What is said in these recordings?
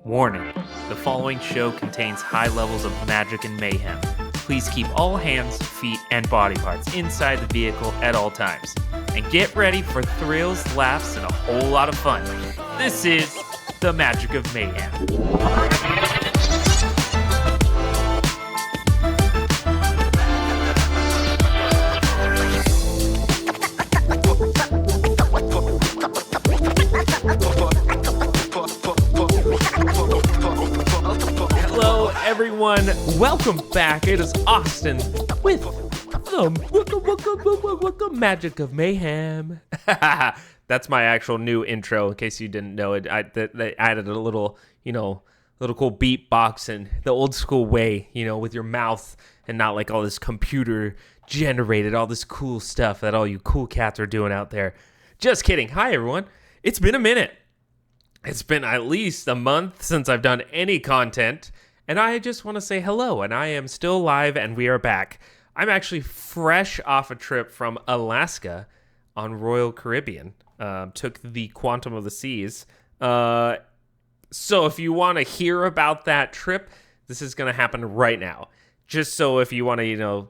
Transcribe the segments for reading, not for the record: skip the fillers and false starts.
Warning, the following show contains high levels of magic and mayhem. Please keep all hands, feet, and body parts inside the vehicle at all times. And get ready for thrills, laughs, and a whole lot of fun. This is the Magic of Mayhem. Hello, everyone. Welcome back. It is Austin with the Magic of Mayhem. That's my actual new intro. In case you didn't know it, I added a little, little cool beatbox and the old school way, with your mouth and not like all this computer generated, all this cool stuff that all you cool cats are doing out there. Just kidding. Hi, everyone. It's been a minute. It's been at least a month since I've done any content, and I just want to say hello, and I am still live, and we are back. I'm actually fresh off a trip from Alaska on Royal Caribbean. Took the Quantum of the Seas. So if you want to hear about that trip, this is going to happen right now. Just so if you want to,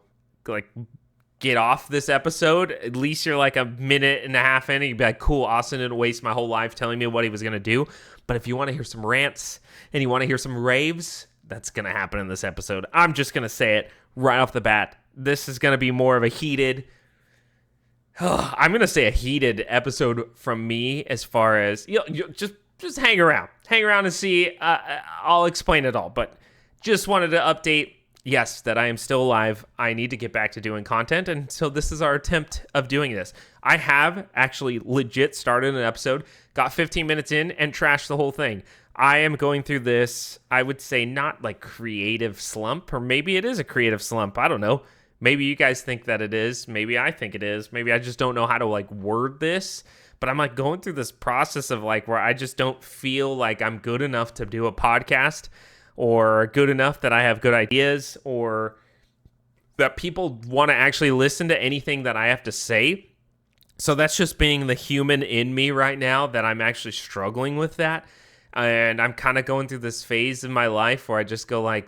get off this episode, at least you're like a minute and a half in, and you'd be like, cool, Austin didn't waste my whole life telling me what he was going to do. But if you want to hear some rants and you want to hear some raves, that's going to happen in this episode. I'm just going to say it right off the bat. This is going to be more of a heated, I'm going to say a heated episode from me as far as, just hang around and see. I'll explain it all, but just wanted to update. Yes, that I am still alive. I need to get back to doing content, and so this is our attempt of doing this. I have actually legit started an episode, got 15 minutes in, and trashed the whole thing. I am going through this, I would say, not like creative slump, or maybe it is a creative slump. I don't know. Maybe you guys think that it is. Maybe I think it is. Maybe I just don't know how to word this. But I'm going through this process of where I just don't feel like I'm good enough to do a podcast, or good enough that I have good ideas, or that people want to actually listen to anything that I have to say. So that's just being the human in me right now, that I'm actually struggling with that. And I'm kind of going through this phase in my life where I just go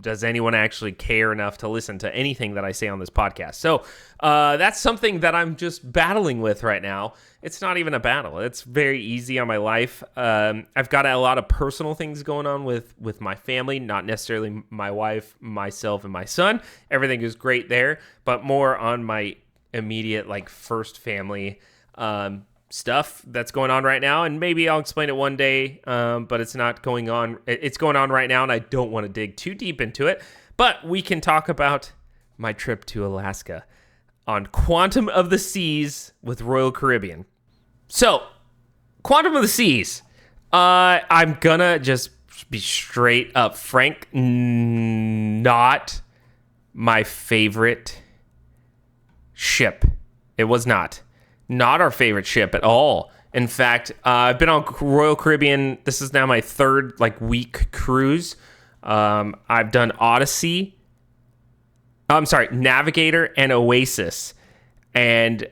does anyone actually care enough to listen to anything that I say on this podcast? So that's something that I'm just battling with right now. It's not even a battle. It's very easy on my life. I've got a lot of personal things going on with my family, not necessarily my wife, myself, and my son. Everything is great there, but more on my immediate first family stuff that's going on right now, and maybe I'll explain it one day, but it's not going on. It's going on right now, and I don't want to dig too deep into it, but we can talk about my trip to Alaska on Quantum of the Seas with Royal Caribbean. So, Quantum of the Seas, I'm gonna just be straight up frank, not my favorite ship. It was not our favorite ship at all. In fact, I've been on Royal Caribbean. This is now my third week cruise. I've done Odyssey. Navigator and Oasis. And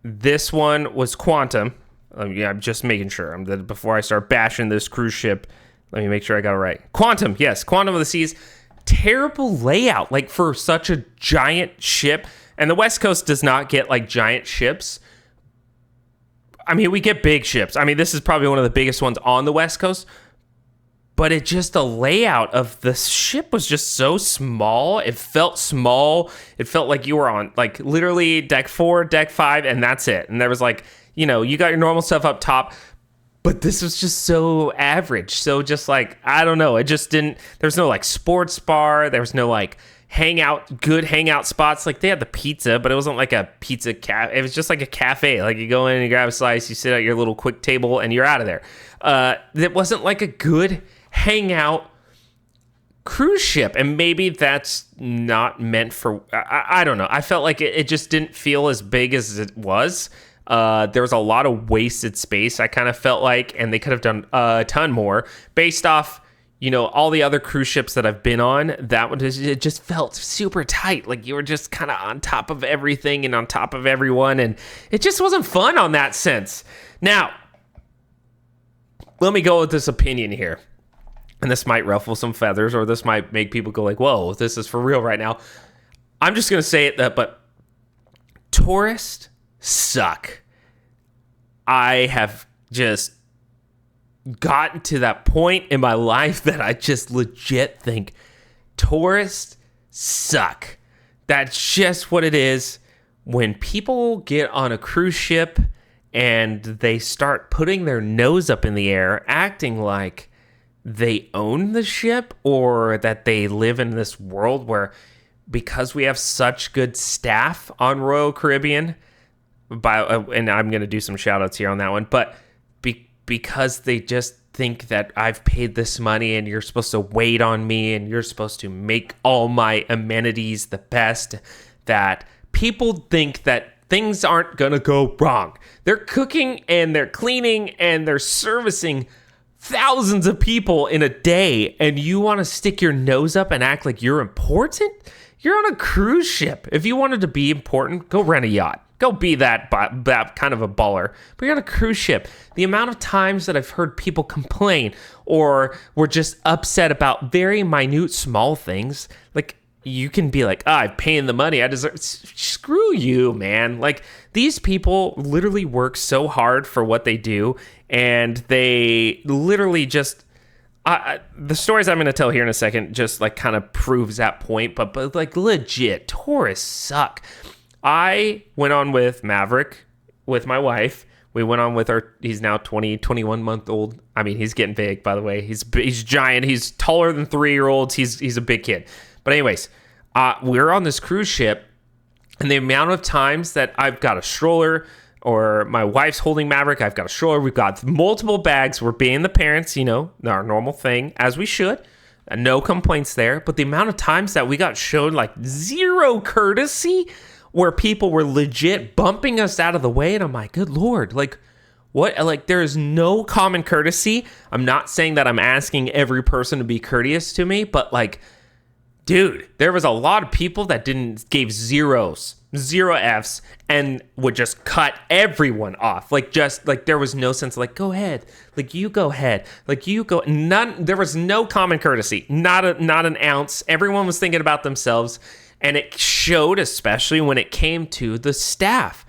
this one was Quantum. I'm just making sure. Before I start bashing this cruise ship, let me make sure I got it right. Quantum, yes. Quantum of the Seas. Terrible layout, for such a giant ship. And the West Coast does not get, giant ships. I mean, we get big ships. I mean, this is probably one of the biggest ones on the West Coast. But the layout of the ship was just so small. It felt small. It felt like you were on, literally deck 4, deck 5, and that's it. And there was, you got your normal stuff up top. But this was just so average. So just, I don't know. It just didn't, there was no, sports bar. There was no, good hangout spots. They had the pizza, but it wasn't like a pizza cafe. It was just like a cafe. You go in and you grab a slice, you sit at your little quick table, and you're out of there. It wasn't a good hangout cruise ship, and maybe that's not meant for, I don't know. I felt like it just didn't feel as big as it was. There was a lot of wasted space, I kind of felt like, and they could have done a ton more based off all the other cruise ships that I've been on. That one, it just felt super tight. You were just kind of on top of everything and on top of everyone. And it just wasn't fun on that sense. Now, let me go with this opinion here. And this might ruffle some feathers, or this might make people go like, whoa, this is for real right now. I'm just going to say it, but tourists suck. I have just gotten to that point in my life that I just legit think tourists suck. That's just what it is. When people get on a cruise ship and they start putting their nose up in the air, acting like they own the ship, or that they live in this world where, because we have such good staff on Royal Caribbean, and I'm going to do some shout outs here on that one, but because they just think that I've paid this money and you're supposed to wait on me and you're supposed to make all my amenities the best, that people think that things aren't going to go wrong. They're cooking and they're cleaning and they're servicing thousands of people in a day, and you want to stick your nose up and act like you're important? You're on a cruise ship. If you wanted to be important, go rent a yacht. Go be that kind of a baller. But you're on a cruise ship. The amount of times that I've heard people complain or were just upset about very minute, small things, like, you can be like, I'm paying the money, I deserve. Screw you, man. Like, these people literally work so hard for what they do, and they literally just, the stories I'm going to tell here in a second just like kind of proves that point, but like, legit, tourists suck. I went on with Maverick with my wife. We went on with he's now 21 month old. I mean, he's getting big, by the way. He's giant. He's taller than 3-year-olds. He's a big kid. But anyways, we're on this cruise ship, and the amount of times that I've got a stroller, or my wife's holding Maverick, I've got a stroller, we've got multiple bags, we're being the parents, our normal thing, as we should. No complaints there. But the amount of times that we got shown like zero courtesy, where people were legit bumping us out of the way, and I'm like, good Lord, like, what? Like, there is no common courtesy. I'm not saying that I'm asking every person to be courteous to me, but like, dude, there was a lot of people that gave zero Fs, and would just cut everyone off. Like, just like, there was no sense of like, go ahead, like, you go ahead, like, you go. There was no common courtesy, not an ounce. Everyone was thinking about themselves. And it showed, especially when it came to the staff.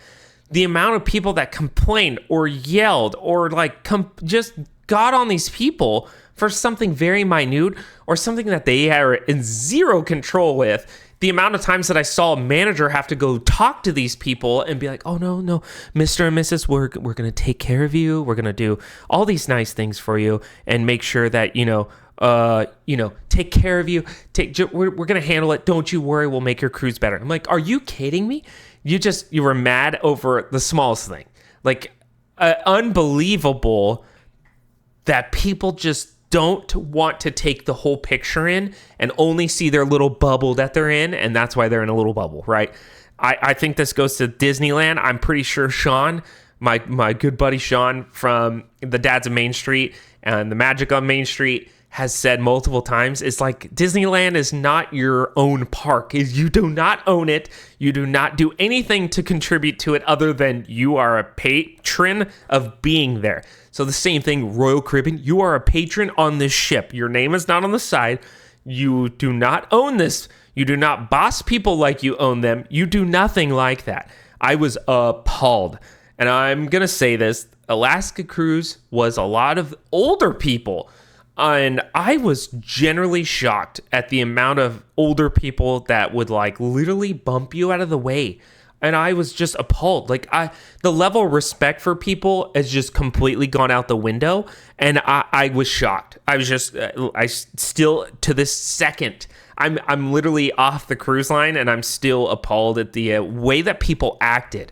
The amount of people that complained or yelled or like just got on these people for something very minute or something that they are in zero control with. The amount of times that I saw a manager have to go talk to these people and be like, oh, no, Mr. and Mrs., we're going to take care of you. We're going to do all these nice things for you and make sure that, take care of you. We're going to handle it. Don't you worry. We'll make your cruise better. I'm like, are you kidding me? You were mad over the smallest thing. Like, unbelievable that people just don't want to take the whole picture in and only see their little bubble that they're in. And that's why they're in a little bubble, right? I think this goes to Disneyland. I'm pretty sure Sean, my good buddy Sean from the Dads of Main Street and the Magic on Main Street, has said multiple times, it's like, Disneyland is not your own park. You do not own it. You do not do anything to contribute to it other than you are a patron of being there. So the same thing, Royal Caribbean, you are a patron on this ship. Your name is not on the side. You do not own this. You do not boss people like you own them. You do nothing like that. I was appalled. And I'm going to say this, Alaska Cruise was a lot of older people. And I was generally shocked at the amount of older people that would like literally bump you out of the way. And I was just appalled. Like, the level of respect for people has just completely gone out the window. And I was shocked. I was just, I still, to this second, I'm literally off the cruise line and I'm still appalled at the way that people acted.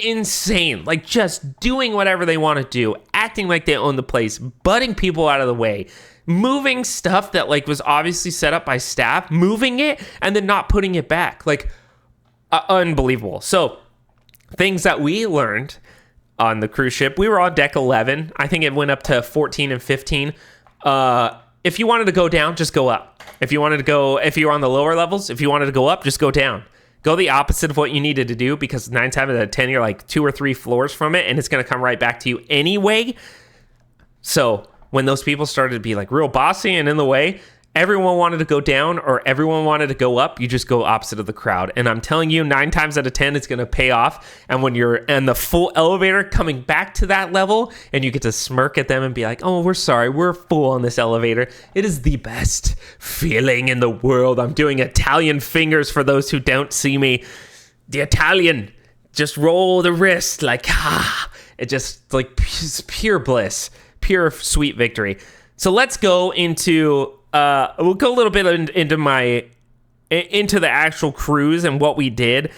Insane. Like, just doing whatever they want to do, acting like they own the place, butting people out of the way, moving stuff that like was obviously set up by staff, moving it and then not putting it back. Like, unbelievable. So things that we learned on the cruise ship, we were on deck 11. I think it went up to 14 and 15. If you wanted to go down, just go up. If you were on the lower levels, if you wanted to go up, just go down. Go the opposite of what you needed to do, because 9 times out of 10, you're like 2 or 3 floors from it, and it's going to come right back to you anyway. So when those people started to be like real bossy and in the way, everyone wanted to go down or everyone wanted to go up. You just go opposite of the crowd. And I'm telling you, 9 times out of 10, it's going to pay off. And when you're in the full elevator coming back to that level and you get to smirk at them and be like, oh, we're sorry, we're full on this elevator. It is the best feeling in the world. I'm doing Italian fingers for those who don't see me. The Italian, just roll the wrist like, it just like pure bliss, pure sweet victory. So let's go into... we'll go a little bit into the actual cruise and what we did.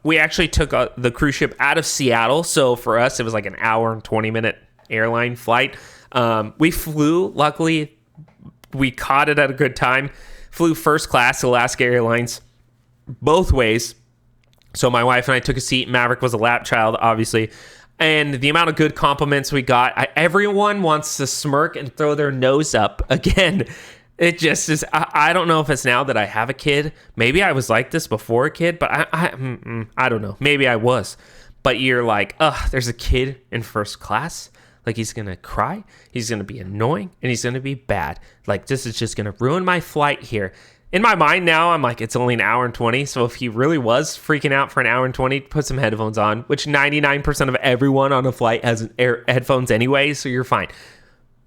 We actually took the cruise ship out of Seattle. So for us, it was like an hour and 20-minute airline flight. We flew, luckily, we caught it at a good time. Flew first class, Alaska Airlines, both ways. So my wife and I took a seat. Maverick was a lap child, obviously. And the amount of good compliments we got, everyone wants to smirk and throw their nose up. Again, it just is, I don't know if it's now that I have a kid. Maybe I was like this before a kid, but I don't know. Maybe I was. But you're like, there's a kid in first class. Like, he's going to cry. He's going to be annoying. And he's going to be bad. Like, this is just going to ruin my flight here. In my mind now, I'm like, it's only an hour and 20. So if he really was freaking out for an hour and 20, put some headphones on, which 99% of everyone on a flight has headphones anyway, so you're fine.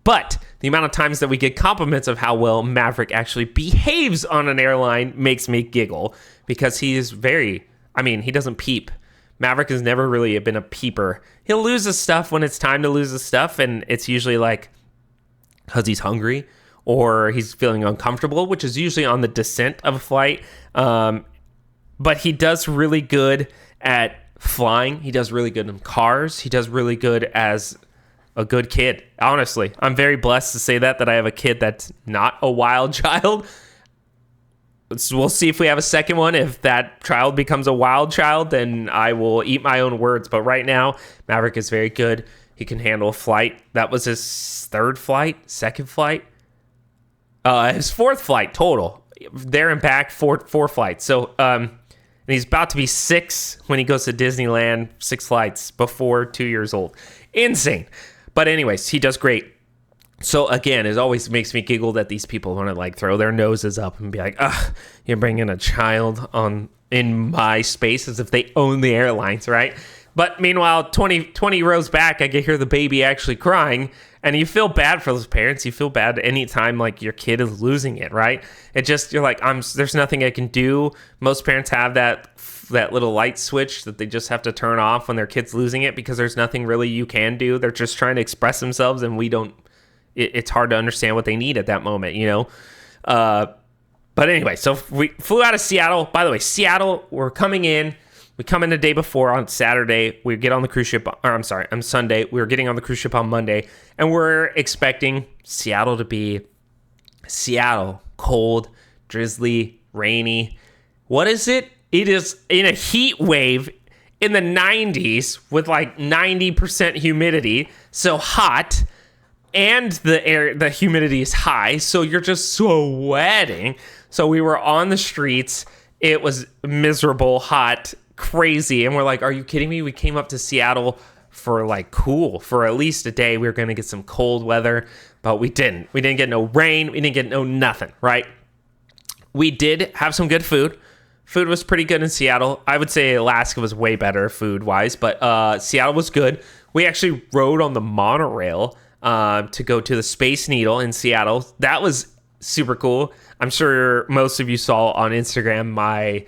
But the amount of times that we get compliments of how well Maverick actually behaves on an airline makes me giggle, because he is he doesn't peep. Maverick has never really been a peeper. He'll lose his stuff when it's time to lose his stuff, and it's usually like because he's hungry or he's feeling uncomfortable, which is usually on the descent of a flight. But he does really good at flying. He does really good in cars. He does really good as a good kid. Honestly, I'm very blessed to say that I have a kid that's not a wild child. We'll see if we have a second one. If that child becomes a wild child, then I will eat my own words. But right now, Maverick is very good. He can handle a flight. That was his second flight. His fourth flight total. There and back, four flights. So, and he's about to be 6 when he goes to Disneyland. 6 flights before 2 years old. Insane. But anyways, he does great. So again, it always makes me giggle that these people want to like throw their noses up and be like, you're bringing a child in my space as if they own the airlines, right? But meanwhile, 20 rows back, I can hear the baby actually crying, and you feel bad for those parents. You feel bad anytime like your kid is losing it, right? You're like, there's nothing I can do. Most parents have that little light switch that they just have to turn off when their kid's losing it, because there's nothing really you can do. They're just trying to express themselves, and it's hard to understand what they need at that moment, you know? But anyway, so we flew out of Seattle. By the way, Seattle, we're coming in. We come in the day before on Saturday. We get on the cruise ship, on Sunday. We were getting on the cruise ship on Monday, and we're expecting Seattle to be cold, drizzly, rainy. What is it? It is in a heat wave in the 90s with like 90% humidity, so hot, and the humidity is high, so you're just sweating. So we were on the streets. It was miserable, hot, crazy, and we're like, are you kidding me? We came up to Seattle for like cool for at least a day. We were going to get some cold weather, but we didn't get no rain. We didn't get no nothing, right? We did have some good food. Food was pretty good in Seattle. I would say Alaska was way better food wise, but Seattle was good. We actually rode on the monorail to go to the Space Needle in Seattle. That was super cool. I'm sure most of you saw on Instagram my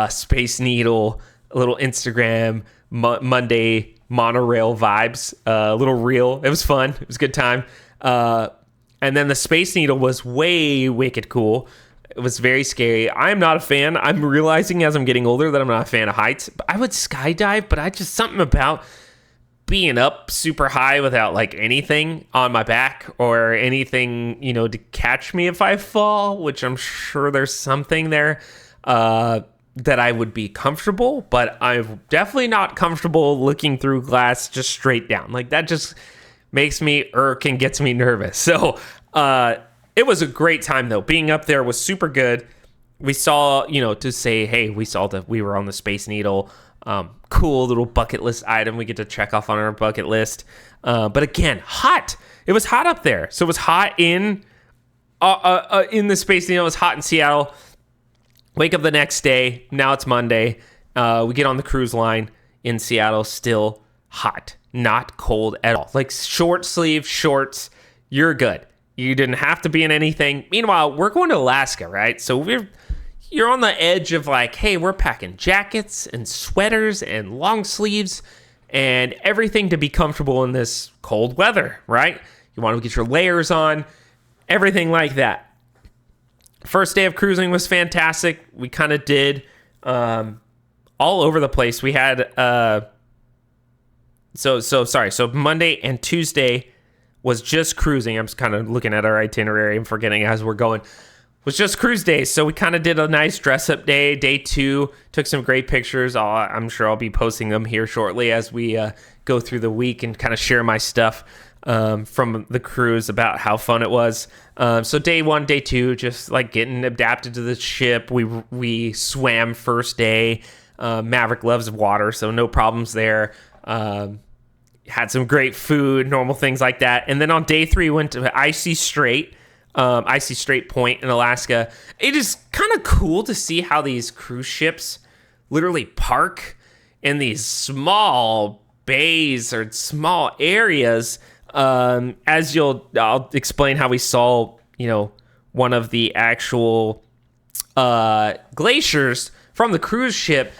Space Needle little Instagram Monday monorail vibes, little reel. It was fun. It was a good time. And then the Space Needle was way wicked cool. It was very scary. I'm not a fan. I'm realizing as I'm getting older that I'm not a fan of heights. I would skydive, but something about being up super high without like anything on my back or anything, to catch me if I fall, which I'm sure there's something there that I would be comfortable, but I'm definitely not comfortable looking through glass just straight down. Like that just makes me irk and gets me nervous. So it was a great time though. Being up there was super good. We saw, to say, hey, we saw that we were on the Space Needle. Cool little bucket list item we get to check off on our bucket list. But again, hot. It was hot up there. So it was hot in the space. It was hot in Seattle. Wake up the next day. Now it's Monday. We get on the cruise line in Seattle. Still hot. Not cold at all. Like short sleeve shorts. You're good. You didn't have to be in anything. Meanwhile, we're going to Alaska, right? So you're on the edge of like, hey, we're packing jackets and sweaters and long sleeves and everything to be comfortable in this cold weather, right? You want to get your layers on, everything like that. First day of cruising was fantastic. We kind of did all over the place. We had so Monday and Tuesday was just cruising. I'm just kind of looking at our itinerary and forgetting as we're going. Was just cruise days. So we kind of did a nice dress up day. Day 2, took some great pictures. I'm sure I'll be posting them here shortly as we go through the week and kind of share my stuff from the cruise about how fun it was. So day 1, day 2, just like getting adapted to the ship. We swam first day. Maverick loves water, so no problems there. Had some great food, normal things like that. And then on day 3, went to Icy Strait Point in Alaska. It is kind of cool to see how these cruise ships literally park in these small bays or small areas. I'll explain how we saw, one of the actual glaciers from the cruise ship.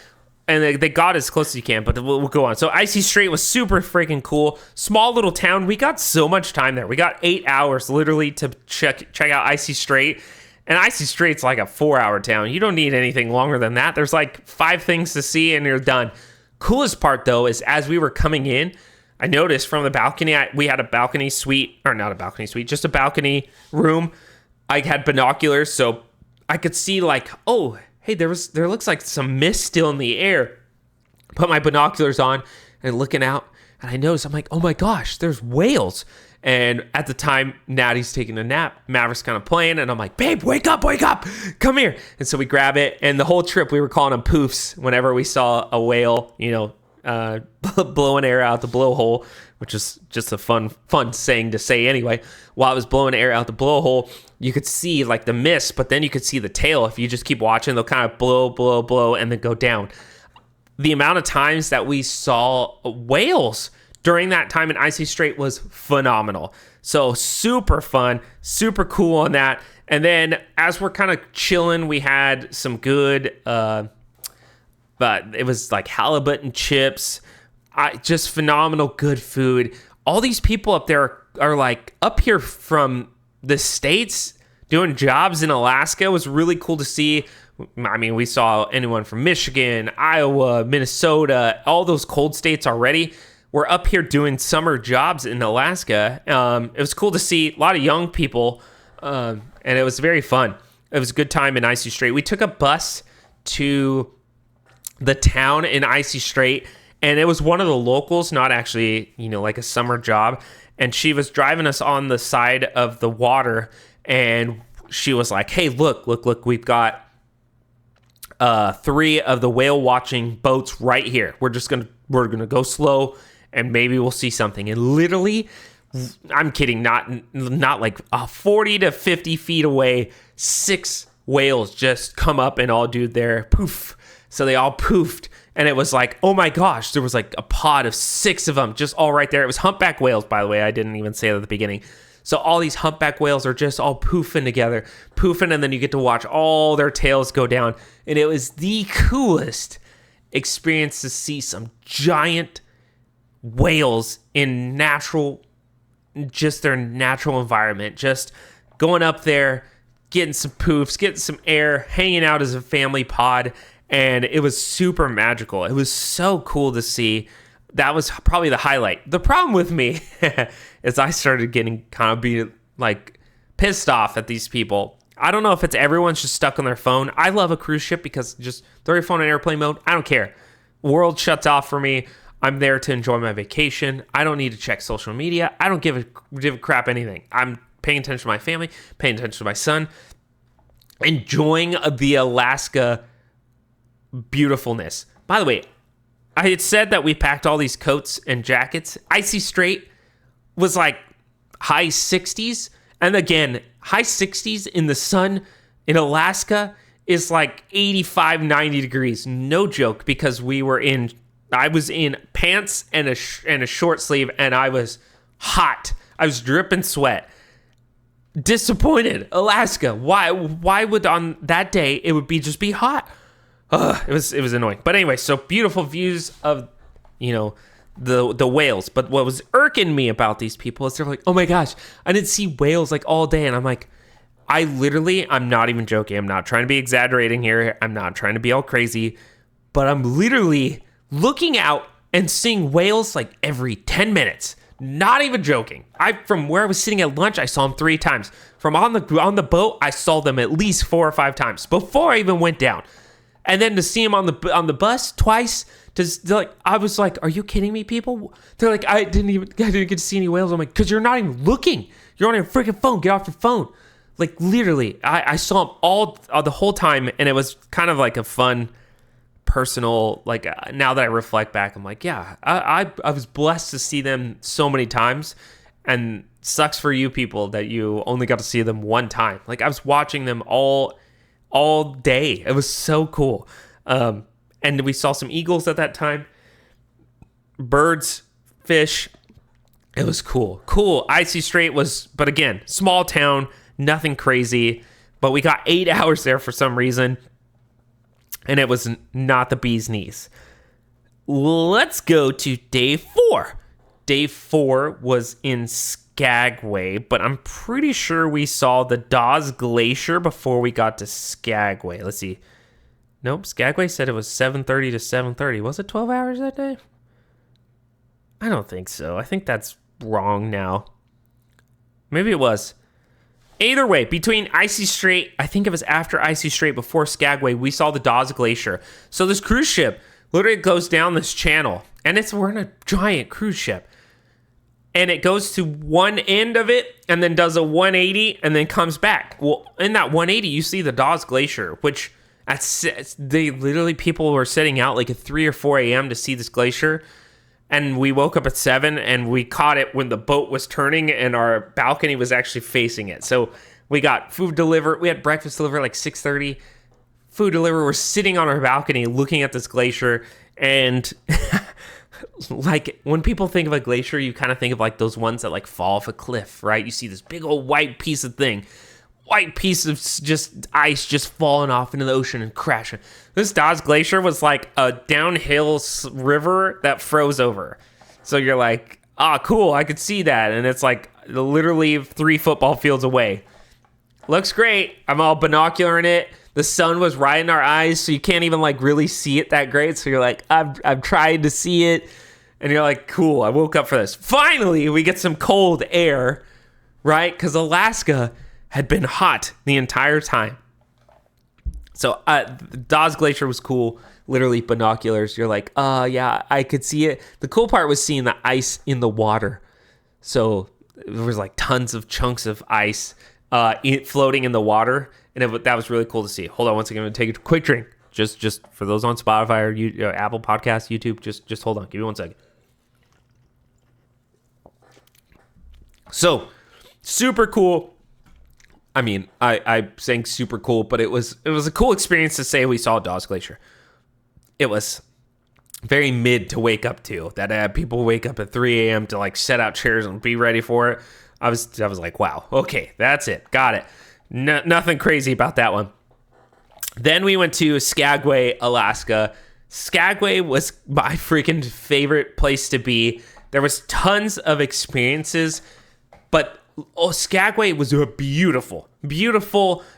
And they got as close as you can, but we'll go on. So Icy Strait was super freaking cool. Small little town. We got so much time there. We got 8 hours literally to check out Icy Strait. And Icy Strait's like a 4-hour town. You don't need anything longer than that. There's like 5 things to see and you're done. Coolest part though is as we were coming in, I noticed from the balcony, we had a balcony suite, or not a balcony suite, just a balcony room. I had binoculars so I could see like, oh, hey, there looks like some mist still in the air. Put my binoculars on and looking out, and I noticed, I'm like, oh my gosh, there's whales. And at the time, Natty's taking a nap. Maverick's kind of playing, and I'm like, babe, wake up, come here. And so we grab it, and the whole trip we were calling them poofs whenever we saw a whale, blowing air out the blowhole, which is just a fun saying to say anyway. While I was blowing air out the blowhole, you could see like the mist, but then you could see the tail. If you just keep watching, they'll kind of blow, and then go down. The amount of times that we saw whales during that time in Icy Strait was phenomenal. So super fun, super cool on that. And then as we're kind of chilling, we had some good, but it was like halibut and chips. Just phenomenal, good food. All these people up there are like up here from the States doing jobs in Alaska. It was really cool to see. I mean, we saw anyone from Michigan, Iowa, Minnesota, all those cold states already. We're up here doing summer jobs in Alaska. It was cool to see a lot of young people, and it was very fun. It was a good time in Icy Strait. We took a bus to the town in Icy Strait, and it was one of the locals, not actually, like a summer job. And she was driving us on the side of the water, and she was like, hey, look, we've got 3 of the whale watching boats right here. We're gonna go slow, and maybe we'll see something. And literally, I'm kidding, not like 40 to 50 feet away, 6 whales just come up and all do their poof. So they all poofed. And it was like, oh my gosh, there was like a pod of 6 of them just all right there. It was humpback whales, by the way. I didn't even say that at the beginning. So all these humpback whales are just all poofing together, and then you get to watch all their tails go down. And it was the coolest experience to see some giant whales in their natural environment, just going up there, getting some poofs, getting some air, hanging out as a family pod. And it was super magical. It was so cool to see. That was probably the highlight. The problem with me is I started getting kind of being like pissed off at these people. I don't know if it's everyone's just stuck on their phone. I love a cruise ship because just throw your phone in airplane mode. I don't care. World shuts off for me. I'm there to enjoy my vacation. I don't need to check social media. I don't give a crap anything. I'm paying attention to my family, paying attention to my son, enjoying the Alaska beautifulness. By the way, I had said that we packed all these coats and jackets. Icy Strait was like high 60s. And again, high 60s in the sun in Alaska is like 85, 90 degrees. No joke, because I was in pants and a short sleeve, and I was hot. I was dripping sweat. Disappointed. Alaska. Why would on that day it would just be hot? It was annoying. But anyway, so beautiful views of, the whales. But what was irking me about these people is they're like, oh my gosh, I didn't see whales like all day. And I'm like, I'm not even joking. I'm not trying to be exaggerating here. I'm not trying to be all crazy, but I'm literally looking out and seeing whales like every 10 minutes. Not even joking. From where I was sitting at lunch, I saw them 3 times. From on the boat, I saw them at least 4 or 5 times before I even went down. And then to see them on the bus twice, I was like, "Are you kidding me, people?" They're like, "I didn't get to see any whales." I'm like, "Because you're not even looking. You're on your freaking phone. Get off your phone." Like literally, I saw them all the whole time, and it was kind of like a fun, personal. Like now that I reflect back, I'm like, yeah, I was blessed to see them so many times, and sucks for you people that you only got to see them one time. Like I was watching them all day. It was so cool. And we saw some eagles at that time, birds, fish. It was cool. Icy Strait but again, small town, nothing crazy, but we got 8 hours there for some reason, and it was not the bee's knees. Let's go to day 4. Day 4 was in Skagway, but I'm pretty sure we saw the Dawes Glacier before we got to Skagway. Let's see. Nope, Skagway said it was 7:30 to 7:30. Was it 12 hours that day? I don't think so. I think that's wrong now. Maybe it was. Either way, between Icy Strait, I think it was after Icy Strait, before Skagway, we saw the Dawes Glacier. So this cruise ship literally goes down this channel, and we're in a giant cruise ship. And it goes to one end of it and then does a 180 and then comes back. Well, in that 180, you see the Dawes Glacier, which people were setting out like at 3 or 4 a.m. to see this glacier. And we woke up at 7 and we caught it when the boat was turning and our balcony was actually facing it. So we got food delivered. We had breakfast delivered like 6:30. Food delivered. We're sitting on our balcony looking at this glacier. And like when people think of a glacier, you kind of think of like those ones that like fall off a cliff, right? You see this big old white piece of just ice just falling off into the ocean and crashing. This Dawes Glacier was like a downhill river that froze over. So you're like, cool, I could see that. And it's like literally 3 football fields away. Looks great. I'm all binocular in it. The sun was right in our eyes, so you can't even like really see it that great. So you're like, I've tried to see it. And you're like, cool, I woke up for this. Finally, we get some cold air, right? Because Alaska had been hot the entire time. So Dawes Glacier was cool. Literally binoculars. You're like, yeah, I could see it. The cool part was seeing the ice in the water. So there was like tons of chunks of ice floating in the water. And that was really cool to see. Hold on one second. I'm going to take a quick drink. Just for those on Spotify or Apple Podcasts, YouTube, just hold on. Give me 1 second. So, super cool. I mean, I'm saying super cool, but it was a cool experience to say we saw Dawes Glacier. It was very mid to wake up to. That people wake up at 3 a.m. to like set out chairs and be ready for it. I was like, wow, okay, that's it. Got it. Nothing crazy about that one. Then we went to Skagway, Alaska. Skagway was my freaking favorite place to be. There was tons of experiences, but Skagway was beautiful.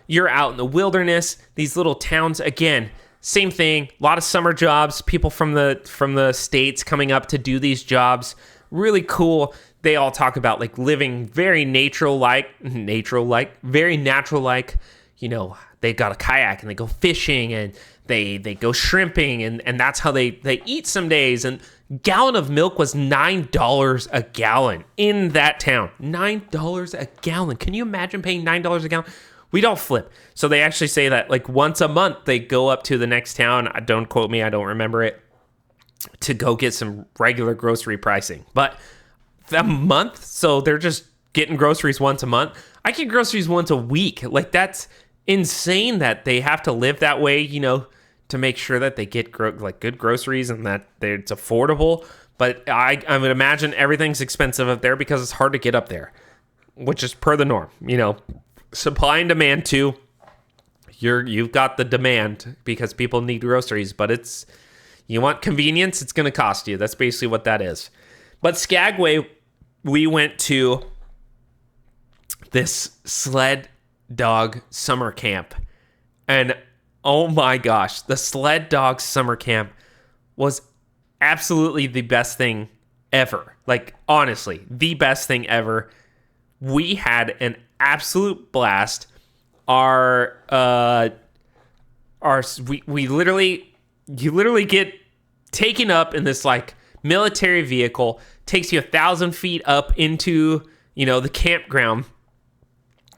You're out in the wilderness. These little towns, again, same thing. A lot of summer jobs. People from the States coming up to do these jobs. Really cool. They all talk about like living very very natural like. You know, they got a kayak and they go fishing and they go shrimping and that's how they eat some days. And gallon of milk was $9 a gallon in that town. $9 a gallon. Can you imagine paying $9 a gallon? We don't flip. So they actually say that like once a month they go up to the next town. Don't quote me, I don't remember it. to go get some regular grocery pricing. But a month, so they're just getting groceries once a month. I get groceries once a week. Like, that's insane that they have to live that way, to make sure that they get good groceries and that it's affordable. But I would imagine everything's expensive up there because it's hard to get up there, which is per the norm. Supply and demand too. You've got the demand because people need groceries, but you want convenience, it's going to cost you. That's basically what that is. But Skagway, we went to this sled dog summer camp, and oh my gosh, the sled dog summer camp was absolutely the best thing ever. Like, honestly, the best thing ever. We had an absolute blast. You literally get taken up in this like military vehicle, takes you 1,000 feet up into, the campground.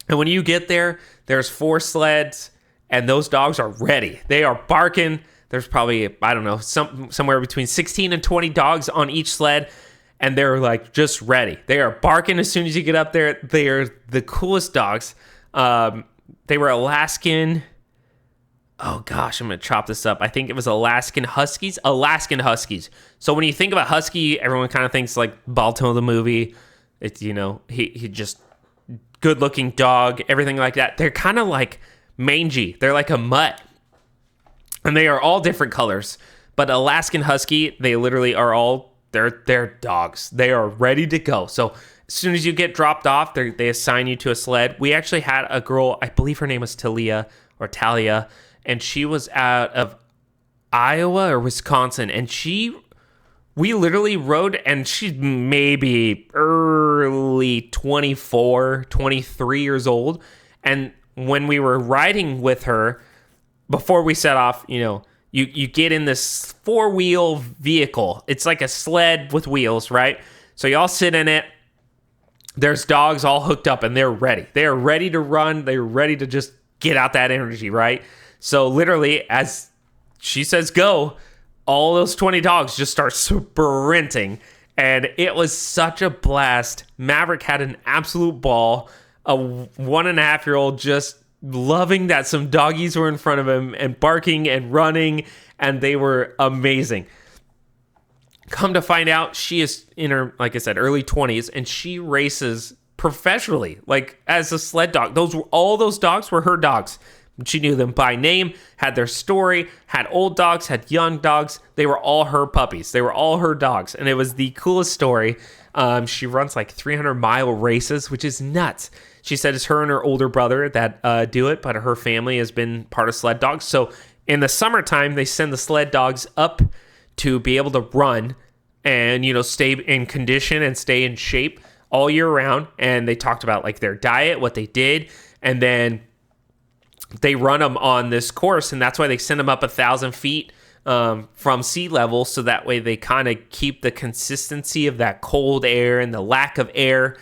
And when you get there, there's 4 sleds, and those dogs are ready. They are barking. There's probably, I don't know, somewhere between 16 and 20 dogs on each sled, and they're like just ready. They are barking as soon as you get up there. They are the coolest dogs. They were Alaskan. Oh gosh, I'm going to chop this up. I think it was Alaskan Huskies. So when you think about Husky, everyone kind of thinks like Balto the movie. It's, he just good looking dog, everything like that. They're kind of like mangy. They're like a mutt. And they are all different colors. But Alaskan Husky, they literally are all, they're dogs. They are ready to go. So as soon as you get dropped off, they assign you to a sled. We actually had a girl, I believe her name was Talia, and she was out of Iowa or Wisconsin. And we literally rode, and she's maybe early 24, 23 years old. And when we were riding with her, before we set off, you get in this 4-wheel vehicle. It's like a sled with wheels, right? So you all sit in it. There's dogs all hooked up, and they're ready. They are ready to run. They're ready to just get out that energy, right? So literally, as she says go, all those 20 dogs just start sprinting. And it was such a blast. Maverick had an absolute ball. A 1.5-year-old just loving that some doggies were in front of him and barking and running, and they were amazing. Come to find out, she is in her, like I said, early 20s, and she races professionally, like as a sled dog. All those dogs were her dogs. She knew them by name, had their story, had old dogs, had young dogs. They were all her puppies. They were all her dogs, and it was the coolest story. She runs like 300-mile races, which is nuts. She said it's her and her older brother that do it, but her family has been part of sled dogs. So in the summertime, they send the sled dogs up to be able to run and, stay in condition and stay in shape all year round. And they talked about like their diet, what they did, and then they run them on this course, and that's why they send them up 1,000 feet from sea level, so that way they kind of keep the consistency of that cold air and the lack of air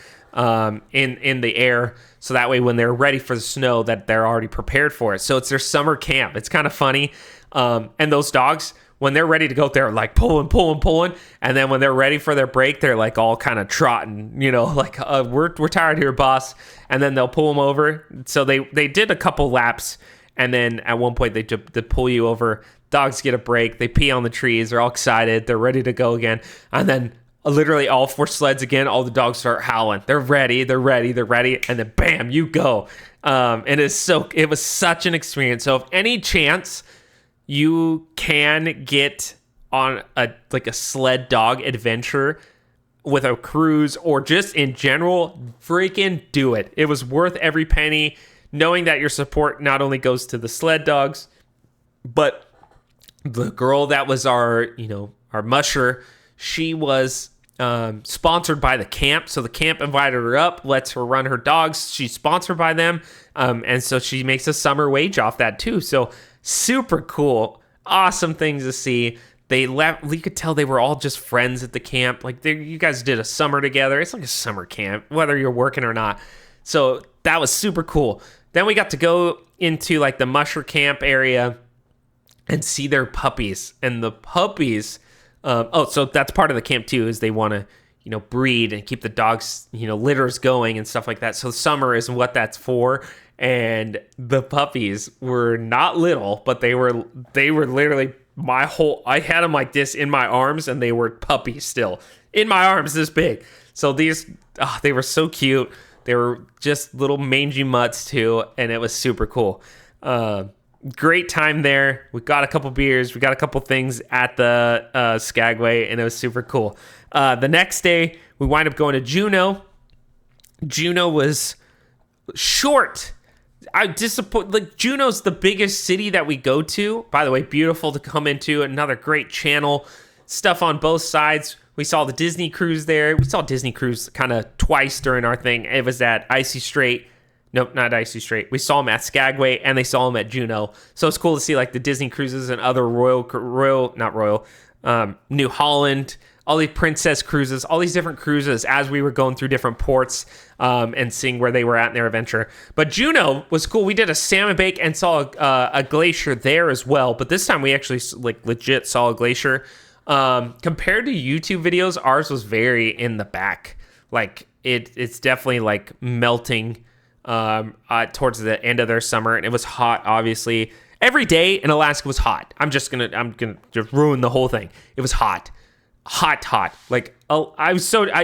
in the air, so that way when they're ready for the snow, that they're already prepared for it. So it's their summer camp. It's kind of funny. And those dogs, when they're ready to go, they're like pulling. And then when they're ready for their break, they're like all kind of trotting, like we're tired here, boss. And then they'll pull them over. So they did a couple laps. And then at one point they pull you over. Dogs get a break. They pee on the trees. They're all excited. They're ready to go again. And then literally all 4 sleds again, all the dogs start howling. They're ready. And then bam, you go. And it was such an experience. So if any chance you can get on a sled dog adventure with a cruise or just in general, freaking do it. It was worth every penny, knowing that your support not only goes to the sled dogs, but the girl that was our musher, she was sponsored by the camp. So the camp invited her up, lets her run her dogs. She's sponsored by them. And so she makes a summer wage off that too. So super cool. Awesome things to see. We could tell they were all just friends at the camp. Like you guys did a summer together. It's like a summer camp, whether you're working or not. So that was super cool. Then we got to go into like the musher camp area and see their puppies. And the puppies, So that's part of the camp too, is they want to, breed and keep the dogs, litters going and stuff like that. So summer is what that's for. And the puppies were not little, but they were literally I had them like this in my arms, and they were puppies still in my arms this big. So these, they were so cute. They were just little mangy mutts too. And it was super cool. Great time there. We got a couple beers. We got a couple things at the Skagway, and it was super cool. The next day, we wind up going to Juneau. Juneau was short. Juneau's the biggest city that we go to. By the way, beautiful to come into. Another great channel. Stuff on both sides. We saw the Disney cruise there. We saw Disney cruise kind of twice during our thing. It was at Icy Strait. Nope, not Icy Strait. We saw them at Skagway, and they saw them at Juneau. So it's cool to see like the Disney cruises and other New Holland, all these princess cruises, all these different cruises as we were going through different ports and seeing where they were at in their adventure. But Juneau was cool. We did a salmon bake and saw a glacier there as well. But this time we actually like legit saw a glacier. Compared to YouTube videos, ours was very in the back. Like it's definitely like melting towards the end of their summer, and it was hot. Obviously, every day in Alaska was hot. I'm gonna just ruin the whole thing. It was hot. Like, I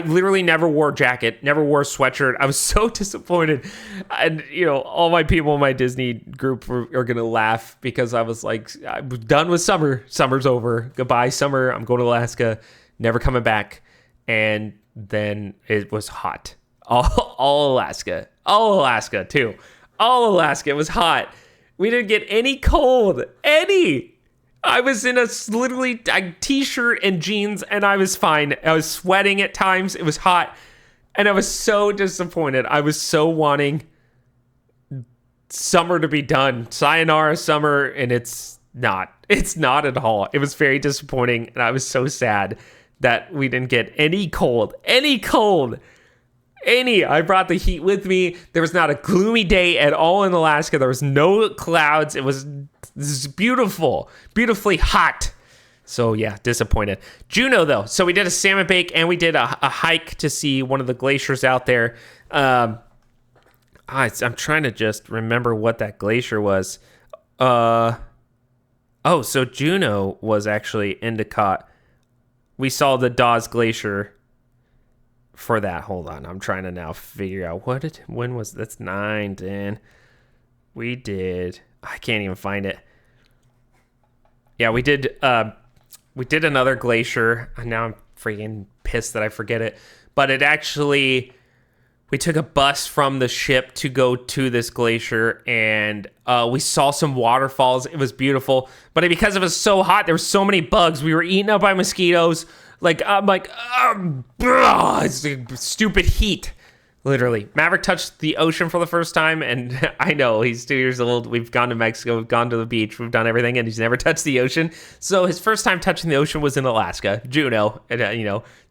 literally never wore a jacket, never wore a sweatshirt. I was so disappointed. And, all my people in my Disney group are going to laugh because I was like, I'm done with summer. Summer's over. Goodbye, summer. I'm going to Alaska, never coming back. And then it was hot. All Alaska too. All Alaska. It was hot. We didn't get any cold. I was in literally a t-shirt and jeans, and I was fine. I was sweating at times. It was hot, and I was so disappointed. I was so wanting summer to be done. Sayonara summer, and it's not. It's not at all. It was very disappointing, and I was so sad that we didn't get any cold. I brought the heat with me. There was not a gloomy day at all in Alaska. There was no clouds. This is beautiful, beautifully hot. So yeah, disappointed. Juneau though. So we did a salmon bake and we did a hike to see one of the glaciers out there. I'm trying to just remember what that glacier was. So Juneau was actually Endicott. We saw the Dawes Glacier for that. Hold on, I'm trying to now figure out when was that's 9, 10. We did. I can't even find it. Yeah, we did another glacier. And now I'm freaking pissed that I forget it. But we took a bus from the ship to go to this glacier, and we saw some waterfalls. It was beautiful. But because it was so hot, there were so many bugs. We were eaten up by mosquitoes. I'm like, it's like stupid heat. Literally. Maverick touched the ocean for the first time, and I know he's 2 years old. We've gone to Mexico, we've gone to the beach, we've done everything, and he's never touched the ocean. So his first time touching the ocean was in Alaska, Juneau, and,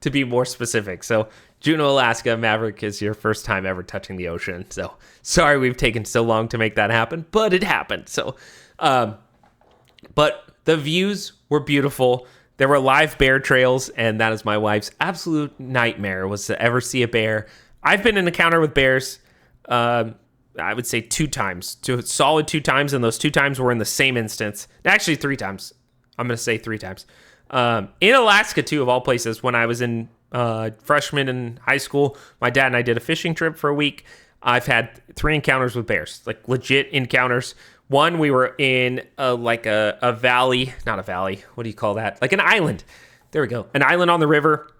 to be more specific. So Juneau, Alaska, Maverick is your first time ever touching the ocean. So sorry we've taken so long to make that happen, but it happened. So, but the views were beautiful. There were live bear trails, and that is my wife's absolute nightmare, was to ever see a bear. I've been in an encounter with bears, I would say 2 times, solid 2 times, and those 2 times were in the same instance. Actually, 3 times. I'm going to say 3 times. In Alaska, too, of all places, when I was in freshman in high school, my dad and I did a fishing trip for a week. I've had 3 encounters with bears, like legit encounters. One, we were in a valley, not a valley, what do you call that? Like an island. There we go. An island on the river.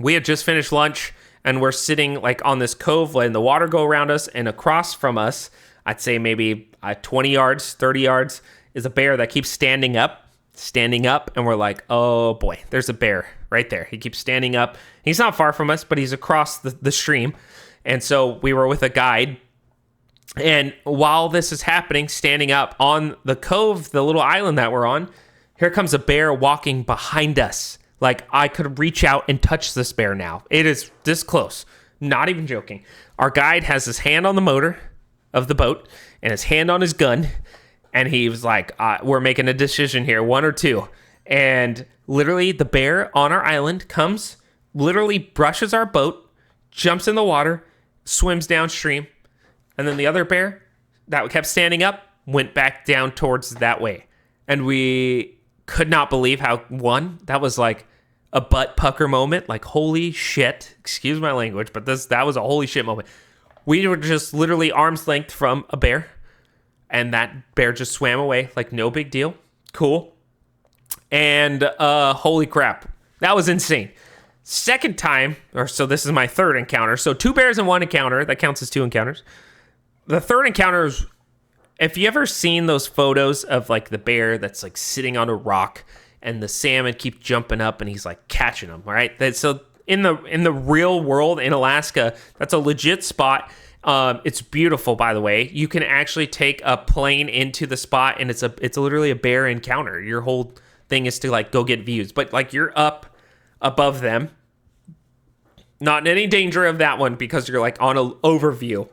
We had just finished lunch, and we're sitting like on this cove, letting the water go around us, and across from us, I'd say maybe 20 yards, 30 yards, is a bear that keeps standing up, and we're like, oh boy, there's a bear right there. He keeps standing up. He's not far from us, but he's across the stream. And so we were with a guide, and while this is happening, standing up on the cove, the little island that we're on, here comes a bear walking behind us. Like, I could reach out and touch this bear now. It is this close. Not even joking. Our guide has his hand on the motor of the boat and his hand on his gun. And he was like, we're making a decision here, 1 or 2. And literally the bear on our island comes, literally brushes our boat, jumps in the water, swims downstream. And then the other bear that kept standing up went back down towards that way. And we could not believe how, that was like a butt pucker moment. Like, holy shit. Excuse my language, but that was a holy shit moment. We were just literally arm's length from a bear. And that bear just swam away like no big deal. Cool. And holy crap. That was insane. Second time, so this is my third encounter. So 2 bears in 1 encounter. That counts as 2 encounters. The third encounter is, if you ever seen those photos of like the bear that's like sitting on a rock and the salmon keep jumping up and he's like catching them, all right? So in the real world in Alaska, that's a legit spot. It's beautiful, by the way. You can actually take a plane into the spot, and it's literally a bear encounter. Your whole thing is to like go get views, but like you're up above them, not in any danger of that one because you're like on an overview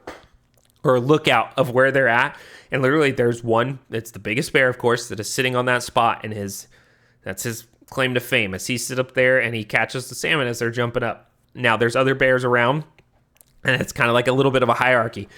or a lookout of where they're at. And literally there's one, it's the biggest bear, of course, that is sitting on that spot, and that's his claim to fame, as he sits up there and he catches the salmon as they're jumping up. Now there's other bears around, and it's kind of like a little bit of a hierarchy.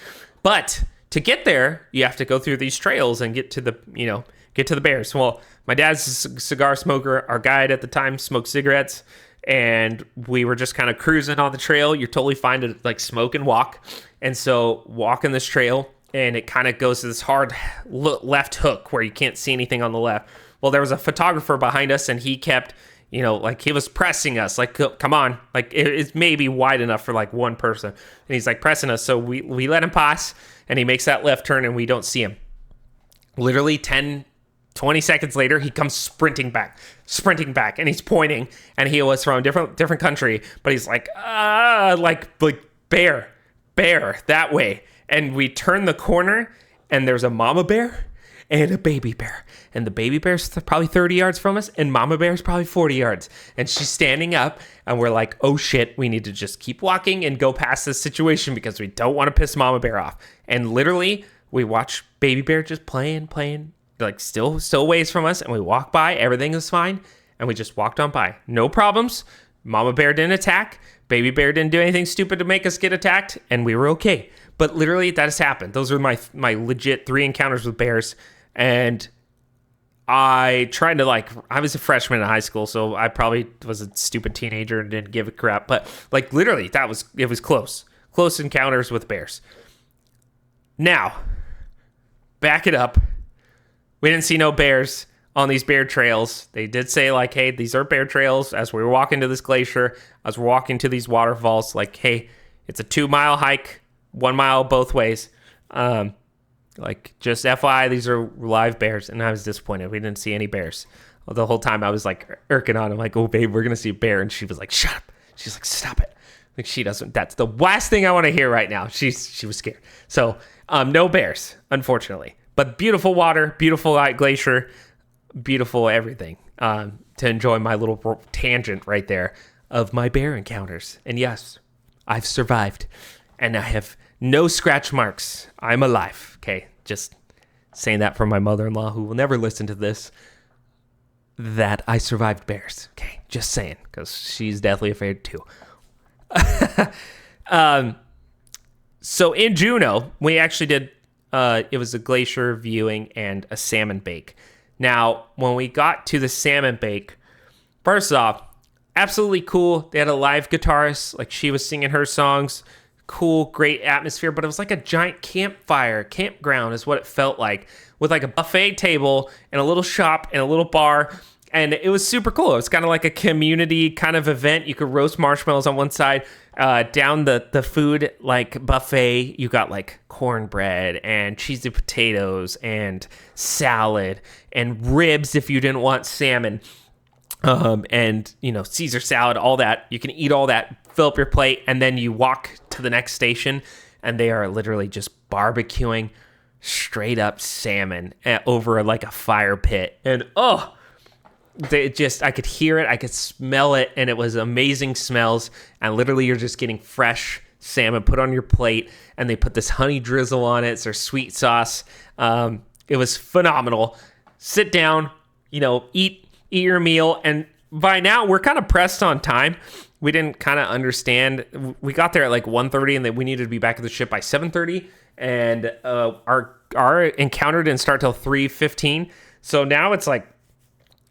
But to get there, you have to go through these trails and get to the bears. Well, my dad's a cigar smoker. Our guide at the time smoked cigarettes, and we were just kind of cruising on the trail. You're totally fine to like smoke and walk. And so walking this trail, and it kind of goes to this hard left hook where you can't see anything on the left. Well, there was a photographer behind us, and he kept, like he was pressing us, like, come on, like it's maybe wide enough for like one person. And he's like pressing us. So we let him pass, and he makes that left turn, and we don't see him. Literally 20 seconds later, he comes sprinting back, and he's pointing, and he was from a different country, but he's like, like bear, that way. And we turn the corner, and there's a mama bear and a baby bear. And the baby bear's probably 30 yards from us, and mama bear's probably 40 yards. And she's standing up, and we're like, oh shit, we need to just keep walking and go past this situation because we don't want to piss mama bear off. And literally, we watch baby bear just playing, like still ways from us, and we walk by, everything is fine, and we just walked on by. No problems. Mama bear didn't attack. Baby bear didn't do anything stupid to make us get attacked, and we were okay. But literally, that has happened. Those are my legit 3 encounters with bears. And I tried to I was a freshman in high school, so I probably was a stupid teenager and didn't give a crap. But like literally, it was close encounters with bears. Now, back it up. We didn't see no bears on these bear trails. They did say like, hey, these are bear trails. As we were walking to this glacier, as we're walking to these waterfalls, like, hey, it's a 2-mile hike, 1 mile both ways. Like, just FYI, these are live bears. And I was disappointed. We didn't see any bears. The whole time I was like irking on him, like, oh, babe, we're going to see a bear. And she was like, shut up. She's like, stop it. Like, she doesn't. That's the last thing I want to hear right now. She was scared. So no bears, unfortunately. But beautiful water, beautiful glacier, beautiful everything. To enjoy my little tangent right there of my bear encounters. And yes, I've survived. And I have no scratch marks. I'm alive. Okay, just saying that for my mother-in-law, who will never listen to this, that I survived bears. Okay, just saying, because she's deathly afraid too. So in Juneau, we actually did, it was a glacier viewing and a salmon bake. Now, when we got to the salmon bake, first off, absolutely cool. They had a live guitarist, like she was singing her songs. Cool, great atmosphere, but it was like a giant campground is what it felt like, with like a buffet table and a little shop and a little bar, and it was super cool. It was kind of like a community kind of event. You could roast marshmallows on one side. Down the food like buffet, you got like cornbread and cheesy potatoes and salad and ribs if you didn't want salmon. And Caesar salad, all that. You can eat all that, fill up your plate, and then you walk to the next station, and they are literally just barbecuing straight up salmon over like a fire pit. And I could hear it, I could smell it, and it was amazing smells. And literally, you're just getting fresh salmon put on your plate, and they put this honey drizzle on it. It's their sweet sauce. It was phenomenal. Sit down, eat. eat your meal. And by now, we're kind of pressed on time. We didn't kind of understand. We got there at like 1:30, and then we needed to be back at the ship by 7:30. And our encounter didn't start till 3:15. So now it's like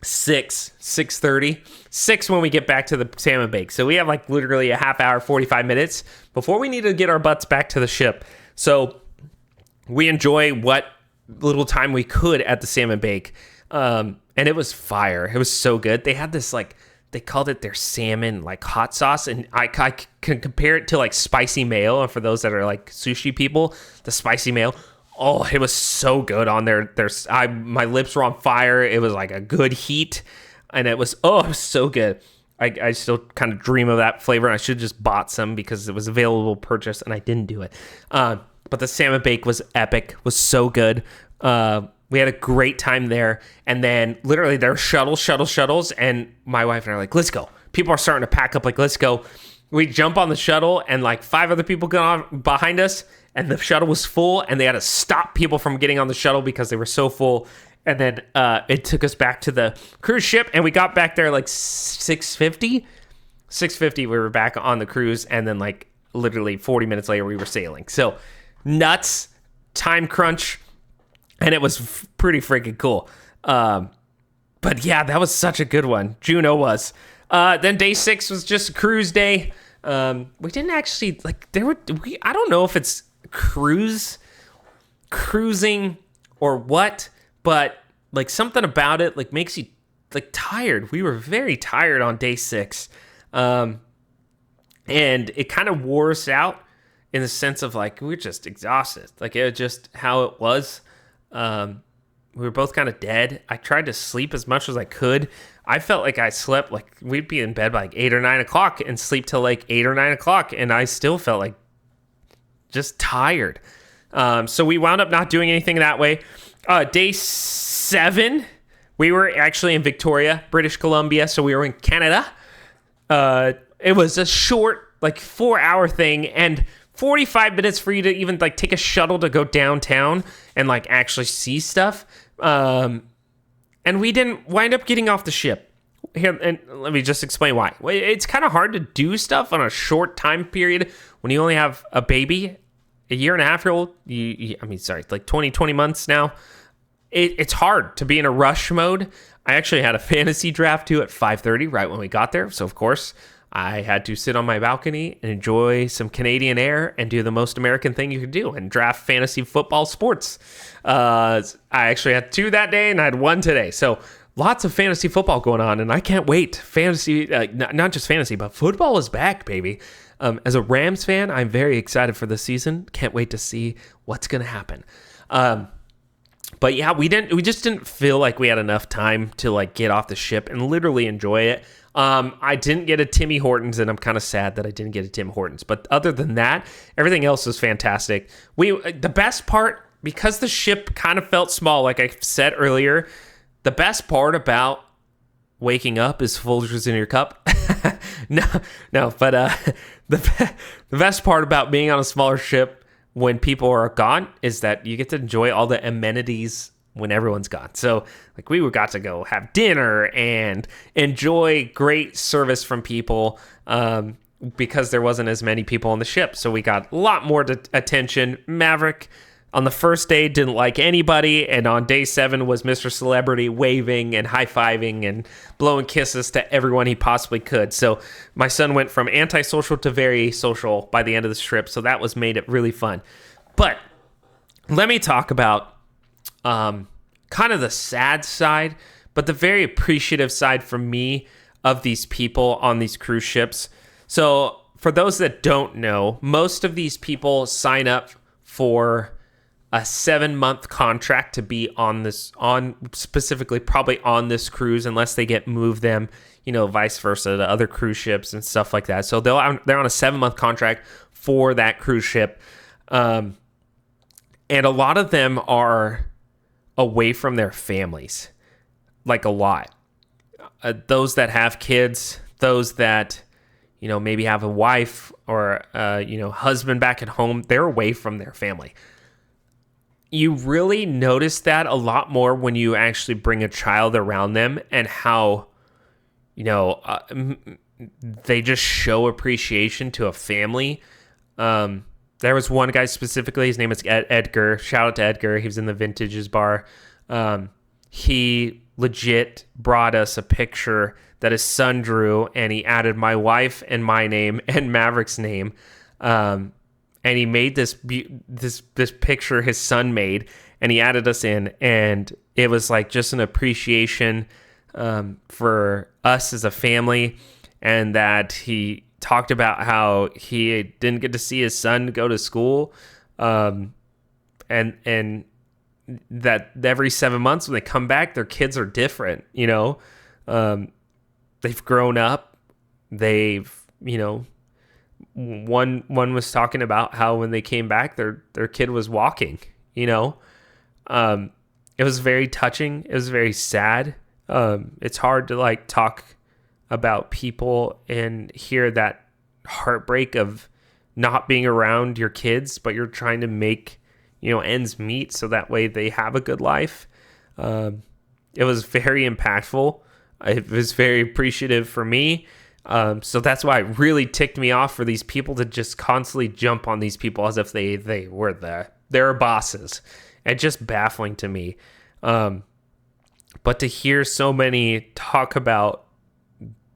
6:30, 6 when we get back to the salmon bake. So we have like literally a half hour, 45 minutes before we need to get our butts back to the ship. So we enjoy what little time we could at the salmon bake. And it was fire. It was so good. They had this like, they called it their salmon like hot sauce. And I can compare it to like spicy mayo. And for those that are like sushi people, the spicy mayo. Oh, it was so good on there. My lips were on fire. It was like a good heat, and it was so good. I still kind of dream of that flavor. I should have just bought some because it was available purchase, and I didn't do it. But the salmon bake was epic. Was so good. We had a great time there, and then literally there were shuttles, and my wife and I are like, let's go. People are starting to pack up. Like, let's go. We jump on the shuttle, and like 5 other people get on behind us. And the shuttle was full, and they had to stop people from getting on the shuttle because they were so full. And then it took us back to the cruise ship, and we got back there like 6:50. 6:50, we were back on the cruise, and then like literally 40 minutes later, we were sailing. So nuts, time crunch, and it was pretty freaking cool. But yeah, that was such a good one. Juneau was. Then day 6 was just a cruise day. We didn't actually like I don't know if it's cruising or what, but like something about it like makes you like tired. We were very tired on day 6. And it kind of wore us out in the sense of like, we were just exhausted. Like it was just how it was. We were both kind of dead. I tried to sleep as much as I could. I felt like I slept like we'd be in bed by like 8 or 9 o'clock and sleep till like 8 or 9 o'clock. And I still felt like just tired. So we wound up not doing anything that way. Day 7, we were actually in Victoria, British Columbia. So we were in Canada. It was a short, like 4-hour thing, and 45 minutes for you to even like take a shuttle to go downtown and like actually see stuff. And we didn't wind up getting off the ship. Here, and let me just explain why. It's kind of hard to do stuff on a short time period when you only have a baby, a 1.5-year-old. Like 20 months now. It's hard to be in a rush mode. I actually had a fantasy draft too at 5:30 right when we got there. So of course I had to sit on my balcony and enjoy some Canadian air and do the most American thing you could do and draft fantasy football sports. I actually had 2 that day and I had 1 today. So lots of fantasy football going on, and I can't wait. Fantasy, not just fantasy, but football is back, baby. As a Rams fan, I'm very excited for the season. Can't wait to see what's going to happen. But yeah, we just didn't feel like we had enough time to like get off the ship and literally enjoy it. I didn't get a Timmy Hortons, and I'm kind of sad that I didn't get a Tim Hortons. But other than that, everything else was fantastic. The best part, because the ship kind of felt small, like I said earlier, the best part about waking up is Folgers in your cup. no, but the best part about being on a smaller ship when people are gone is that you get to enjoy all the amenities when everyone's gone. So like we got to go have dinner and enjoy great service from people because there wasn't as many people on the ship. So we got a lot more attention. Maverick on the first day didn't like anybody, and on day 7 was Mr. Celebrity waving and high-fiving and blowing kisses to everyone he possibly could. So my son went from antisocial to very social by the end of the trip, so that made it really fun. But let me talk about kind of the sad side, but the very appreciative side for me of these people on these cruise ships. So for those that don't know, most of these people sign up for a 7-month contract to be specifically probably on this cruise, unless they move them, vice versa to other cruise ships and stuff like that. So they're on a 7-month contract for that cruise ship. And a lot of them are away from their families, like a lot. Those that have kids, those that, maybe have a wife or, husband back at home, they're away from their family. you really notice that a lot more when you actually bring a child around them, and how, they just show appreciation to a family. There was one guy specifically, his name is Edgar. Shout out to Edgar. He was in the Vintages bar. He legit brought us a picture that his son drew, and he added my wife and my name and Maverick's name. And he made this picture his son made, and he added us in, and it was like just an appreciation for us as a family, and that he talked about how he didn't get to see his son go to school, and that every 7 months when they come back, their kids are different. They've grown up. They've, one was talking about how when they came back, their kid was walking. It was very touching. It was very sad. It's hard to talk about people and hear that heartbreak of not being around your kids, but you're trying to make ends meet so that way they have a good life. It was very impactful. It was very appreciative for me. So that's why it really ticked me off for these people to just constantly jump on these people as if they were their bosses. It's just baffling to me. But to hear so many talk about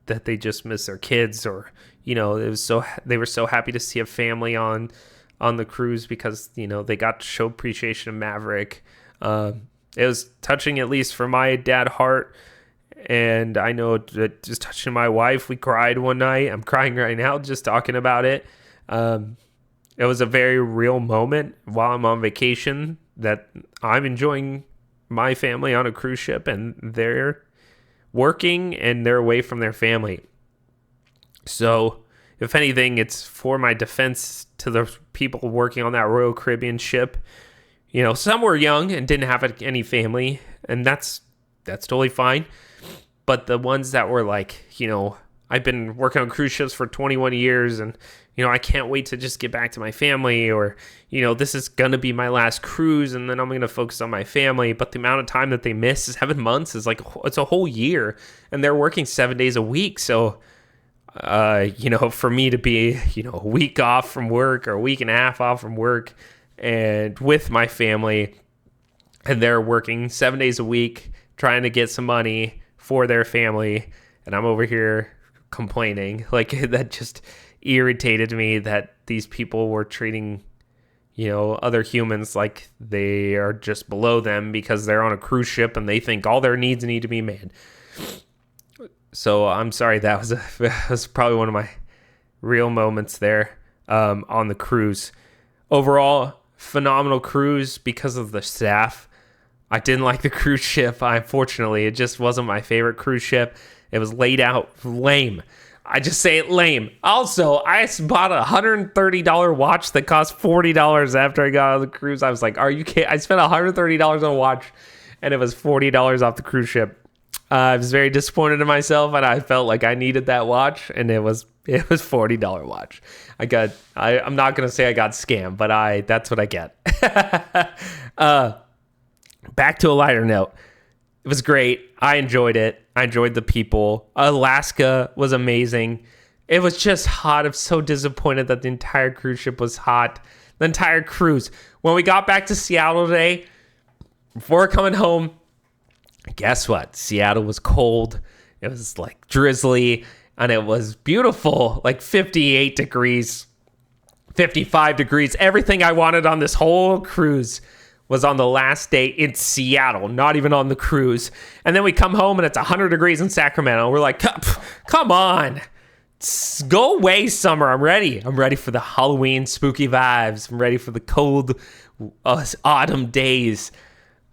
that they just miss their kids, or they were so happy to see a family on the cruise because they got to show appreciation of Maverick. It was touching, at least for my dad heart, and I know that just touching my wife. We cried one night. I'm crying right now just talking about it. It was a very real moment while I'm on vacation, that I'm enjoying my family on a cruise ship, and they're working and they're away from their family. So if anything, it's for my defense to the people working on that Royal Caribbean ship. Some were young and didn't have any family, and that's totally fine. But the ones that were I've been working on cruise ships for 21 years, and I can't wait to just get back to my family, or this is going to be my last cruise, and then I'm going to focus on my family. But the amount of time that they miss, 7 months, is it's a whole year, and they're working 7 days a week. So for me to be a week off from work, or a week and a half off from work, and with my family, and they're working 7 days a week trying to get some money for their family, and I'm over here complaining, that just irritated me, that these people were treating other humans like they are just below them because they're on a cruise ship and they think all their needs need to be met. So I'm sorry, that was probably one of my real moments there on the cruise. Overall, phenomenal cruise because of the staff. I didn't like the cruise ship. Unfortunately, it just wasn't my favorite cruise ship. It was laid out lame. I just say it lame. Also, I bought a $130 watch that cost $40 after I got on the cruise. I was like, are you kidding? I spent $130 on a watch, and it was $40 off the cruise ship. I was very disappointed in myself, and I felt like I needed that watch, and it was $40 watch. I'm not going to say I got scammed, but that's what I get. Back to a lighter note. It was great. I enjoyed it. I enjoyed the people. Alaska was amazing. It was just hot. I'm so disappointed that the entire cruise ship was hot. The entire cruise. When we got back to Seattle today, before coming home, guess what? Seattle was cold. It was drizzly, and it was beautiful. 58 degrees, 55 degrees. Everything I wanted on this whole cruise was on the last day in Seattle, not even on the cruise. And then we come home and it's 100 degrees in Sacramento. We're like, come on. Go away, summer. I'm ready. I'm ready for the Halloween spooky vibes. I'm ready for the cold autumn days.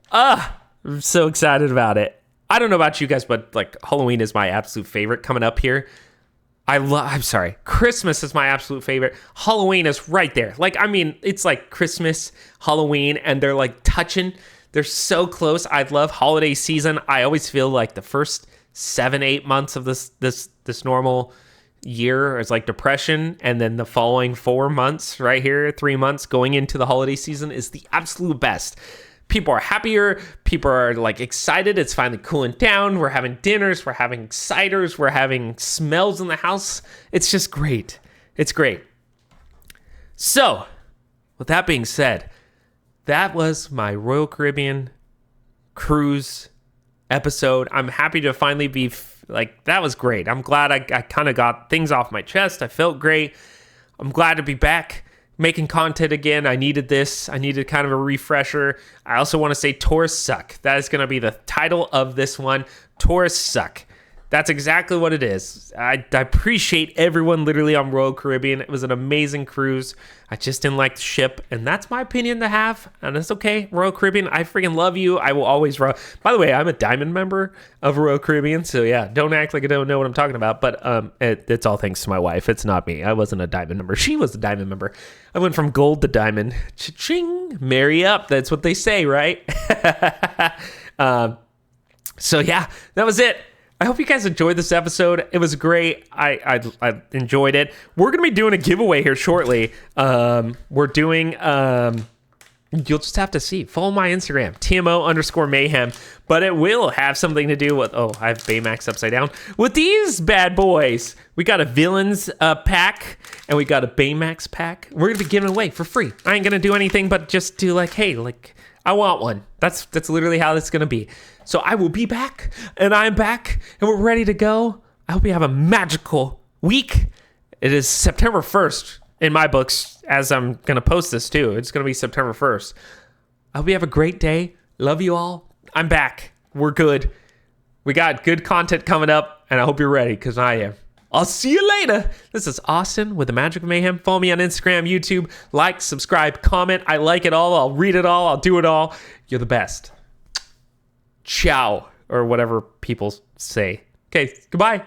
I'm so excited about it. I don't know about you guys, but Halloween is my absolute favorite coming up here. Christmas is my absolute favorite. Halloween is right there. It's Christmas, Halloween, and they're touching. They're so close. I love holiday season. I always feel the first 7-8 months of this normal, year is like depression, and then the following 4 months right here, 3 months going into the holiday season is the absolute best. People are happier. People are like excited. It's finally cooling down. We're having dinners. We're having ciders. We're having smells in the house. It's just great. It's great. So, with that being said, that was my Royal Caribbean cruise episode. I'm happy to finally be that was great. I'm glad I kind of got things off my chest. I felt great. I'm glad to be back making content again. I needed this. I needed kind of a refresher. I also want to say tourists suck. That is going to be the title of this one. Tourists suck. That's exactly what it is. I appreciate everyone literally on Royal Caribbean. It was an amazing cruise. I just didn't like the ship, and that's my opinion to have, and it's okay. Royal Caribbean, I freaking love you. I will always By the way, I'm a diamond member of Royal Caribbean, so yeah, don't act like I don't know what I'm talking about, but it's all thanks to my wife. It's not me. I wasn't a diamond member. She was a diamond member. I went from gold to diamond. Cha-ching! Marry up. That's what they say, right? So yeah, that was it. I hope you guys enjoyed this episode. It was great. I enjoyed it. We're going to be doing a giveaway here shortly. We're doing, you'll just have to see. Follow my Instagram, TMO_Mayhem. But it will have something to do with, I have Baymax upside down. With these bad boys, we got a Villains pack, and we got a Baymax pack. We're going to be giving away for free. I ain't going to do anything but just do I want one. That's literally how it's going to be. So I will be back, and I'm back, and we're ready to go. I hope you have a magical week. It is September 1st in my books, as I'm going to post this too. It's going to be September 1st. I hope you have a great day. Love you all. I'm back. We're good. We got good content coming up, and I hope you're ready, because I am. I'll see you later. This is Austin with the Magic of Mayhem. Follow me on Instagram, YouTube. Like, subscribe, comment. I like it all. I'll read it all. I'll do it all. You're the best. Ciao, or whatever people say. Okay, goodbye.